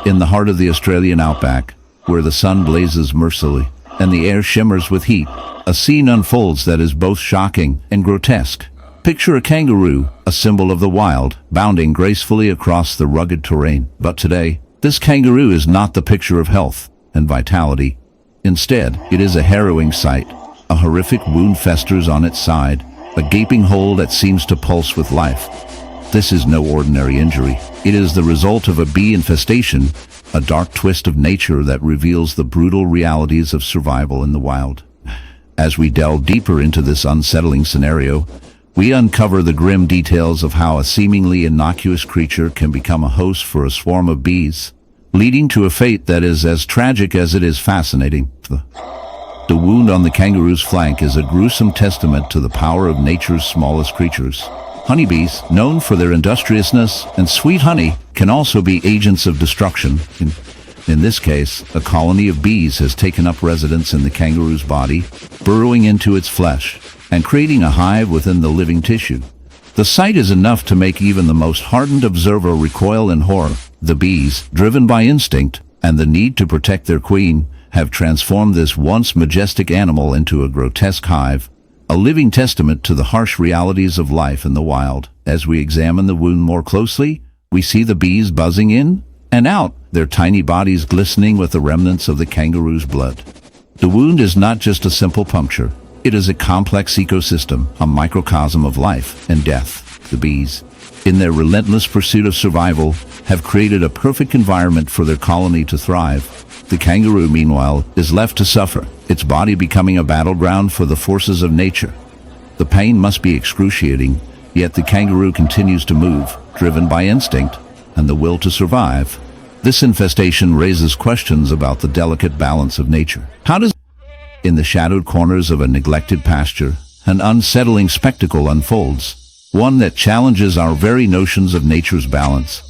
In the heart of the Australian outback, where the sun blazes mercilessly and the air shimmers with heat, a scene unfolds that is both shocking and grotesque. Picture a kangaroo, a symbol of the wild, bounding gracefully across the rugged terrain. But today, this kangaroo is not the picture of health and vitality. Instead, it is a harrowing sight. A horrific wound festers on its side, a gaping hole that seems to pulse with life. This is no ordinary injury. It is the result of a bee infestation, a dark twist of nature that reveals the brutal realities of survival in the wild. As we delve deeper into this unsettling scenario, we uncover the grim details of how a seemingly innocuous creature can become a host for a swarm of bees, leading to a fate that is as tragic as it is fascinating. The wound on the kangaroo's flank is a gruesome testament to the power of nature's smallest creatures. Honeybees, known for their industriousness and sweet honey, can also be agents of destruction. In this case, a colony of bees has taken up residence in the kangaroo's body, burrowing into its flesh and creating a hive within the living tissue. The sight is enough to make even the most hardened observer recoil in horror. The bees, driven by instinct and the need to protect their queen, have transformed this once majestic animal into a grotesque hive, a living testament to the harsh realities of life in the wild. As we examine the wound more closely, we see the bees buzzing in and out, their tiny bodies glistening with the remnants of the kangaroo's blood. The wound is not just a simple puncture. It is a complex ecosystem, a microcosm of life and death. The bees, in their relentless pursuit of survival, have created a perfect environment for their colony to thrive. The kangaroo, meanwhile, is left to suffer, its body becoming a battleground for the forces of nature. The pain must be excruciating, yet the kangaroo continues to move, driven by instinct and the will to survive. This infestation raises questions about the delicate balance of nature. In the shadowed corners of a neglected pasture, an unsettling spectacle unfolds, one that challenges our very notions of nature's balance.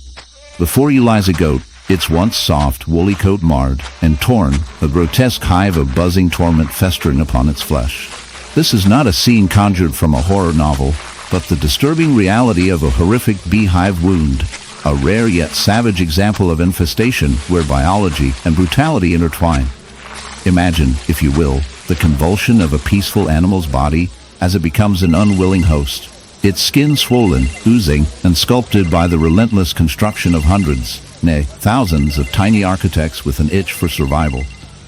Before you lies a goat, its once soft, woolly coat marred and torn, a grotesque hive of buzzing torment festering upon its flesh. This is not a scene conjured from a horror novel, but the disturbing reality of a horrific beehive wound, a rare yet savage example of infestation where biology and brutality intertwine. Imagine, if you will, the convulsion of a peaceful animal's body as it becomes an unwilling host, its skin swollen, oozing, and sculpted by the relentless construction of hundreds, nay, thousands of tiny architects with an itch for survival.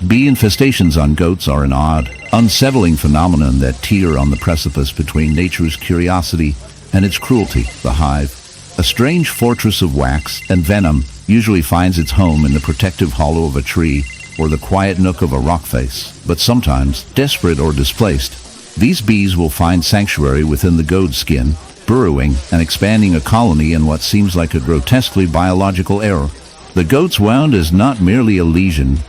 Bee infestations on goats are an odd, unsettling phenomenon that teeter on the precipice between nature's curiosity and its cruelty. The hive, a strange fortress of wax and venom, usually finds its home in the protective hollow of a tree or the quiet nook of a rock face. But sometimes, desperate or displaced, these bees will find sanctuary within the goat's skin, burrowing and expanding a colony in what seems like a grotesquely biological error. The goat's wound is not merely a lesion.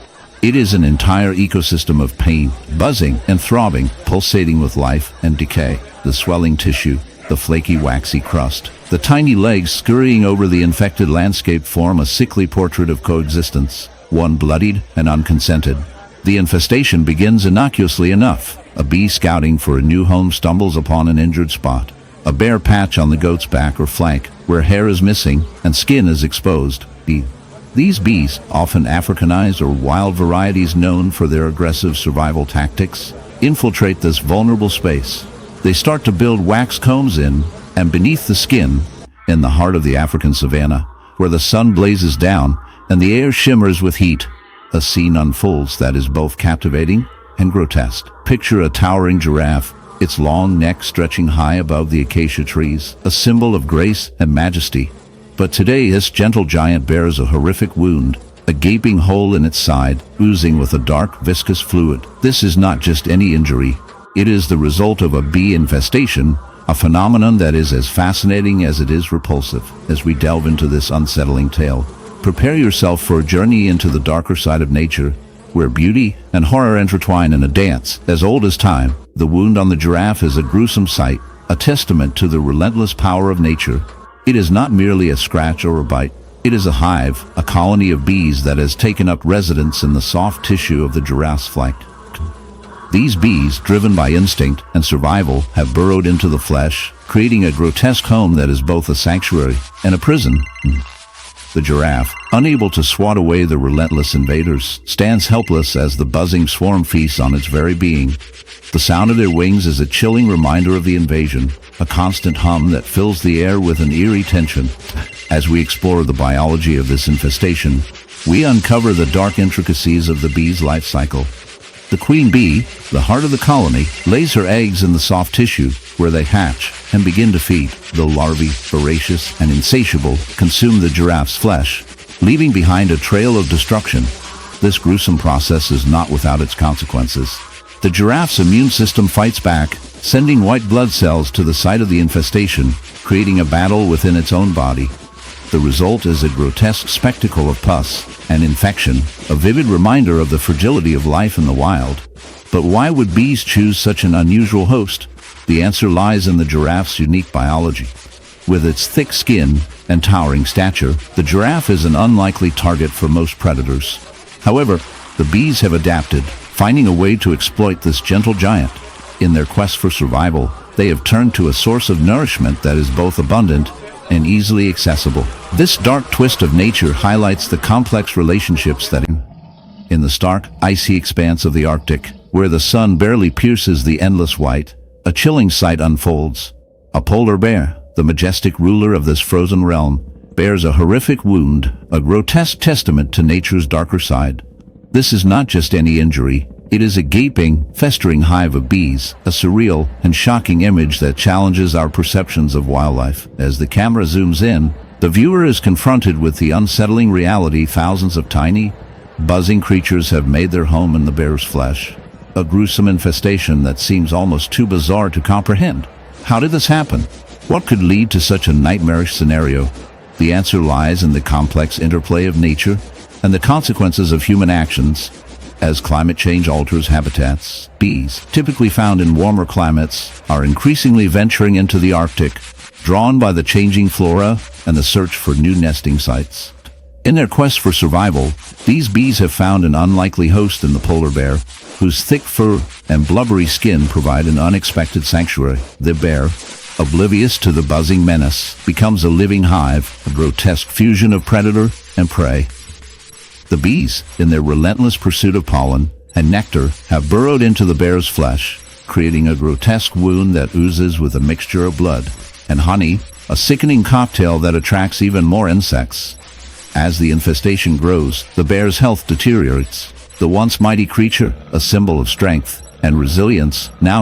It is an entire ecosystem of pain, buzzing and throbbing, pulsating with life and decay. The swelling tissue, the flaky waxy crust, the tiny legs scurrying over the infected landscape form a sickly portrait of coexistence, one bloodied and unconsented. The infestation begins innocuously enough. A bee scouting for a new home stumbles upon an injured spot, a bare patch on the goat's back or flank where hair is missing and skin is exposed. These bees, often Africanized or wild varieties known for their aggressive survival tactics, infiltrate this vulnerable space. They start to build wax combs in and beneath the skin, in the heart of the African savanna, where the sun blazes down and the air shimmers with heat. A scene unfolds that is both captivating and grotesque. Picture a towering giraffe, its long neck stretching high above the acacia trees, a symbol of grace and majesty. But today this gentle giant bears a horrific wound, a gaping hole in its side, oozing with a dark, viscous fluid. This is not just any injury. It is the result of a bee infestation, a phenomenon that is as fascinating as it is repulsive. As we delve into this unsettling tale, prepare yourself for a journey into the darker side of nature, where beauty and horror intertwine in a dance as old as time. The wound on the giraffe is a gruesome sight, a testament to the relentless power of nature. It is not merely a scratch or a bite. It is a hive, a colony of bees that has taken up residence in the soft tissue of the giraffe's flank. These bees, driven by instinct and survival, have burrowed into the flesh, creating a grotesque home that is both a sanctuary and a prison. The giraffe, unable to swat away the relentless invaders, stands helpless as the buzzing swarm feasts on its very being. The sound of their wings is a chilling reminder of the invasion, a constant hum that fills the air with an eerie tension. As we explore the biology of this infestation, we uncover the dark intricacies of the bee's life cycle. The queen bee, the heart of the colony, lays her eggs in the soft tissue where they hatch and begin to feed. The larvae, voracious and insatiable, consume the giraffe's flesh, leaving behind a trail of destruction. This gruesome process is not without its consequences. The giraffe's immune system fights back, sending white blood cells to the site of the infestation, creating a battle within its own body. The result is a grotesque spectacle of pus and infection, a vivid reminder of the fragility of life in the wild. But why would bees choose such an unusual host? The answer lies in the giraffe's unique biology. With its thick skin and towering stature, the giraffe is an unlikely target for most predators. However, the bees have adapted, finding a way to exploit this gentle giant. In their quest for survival, they have turned to a source of nourishment that is both abundant and easily accessible. This dark twist of nature highlights the complex relationships that in the stark, icy expanse of the Arctic, where the sun barely pierces the endless white, a chilling sight unfolds. A polar bear, the majestic ruler of this frozen realm, bears a horrific wound, a grotesque testament to nature's darker side. This is not just any injury. It is a gaping, festering hive of bees, a surreal and shocking image that challenges our perceptions of wildlife. As the camera zooms in, the viewer is confronted with the unsettling reality thousands of tiny, buzzing creatures have made their home in the bear's flesh. A gruesome infestation that seems almost too bizarre to comprehend. How did this happen? What could lead to such a nightmarish scenario? The answer lies in the complex interplay of nature and the consequences of human actions. As climate change alters habitats, bees, typically found in warmer climates, are increasingly venturing into the Arctic, drawn by the changing flora and the search for new nesting sites. In their quest for survival, these bees have found an unlikely host in the polar bear, whose thick fur and blubbery skin provide an unexpected sanctuary. The bear, oblivious to the buzzing menace, becomes a living hive, a grotesque fusion of predator and prey. The bees, in their relentless pursuit of pollen and nectar, have burrowed into the bear's flesh, creating a grotesque wound that oozes with a mixture of blood and honey, a sickening cocktail that attracts even more insects. As the infestation grows, the bear's health deteriorates. The once mighty creature, a symbol of strength and resilience, now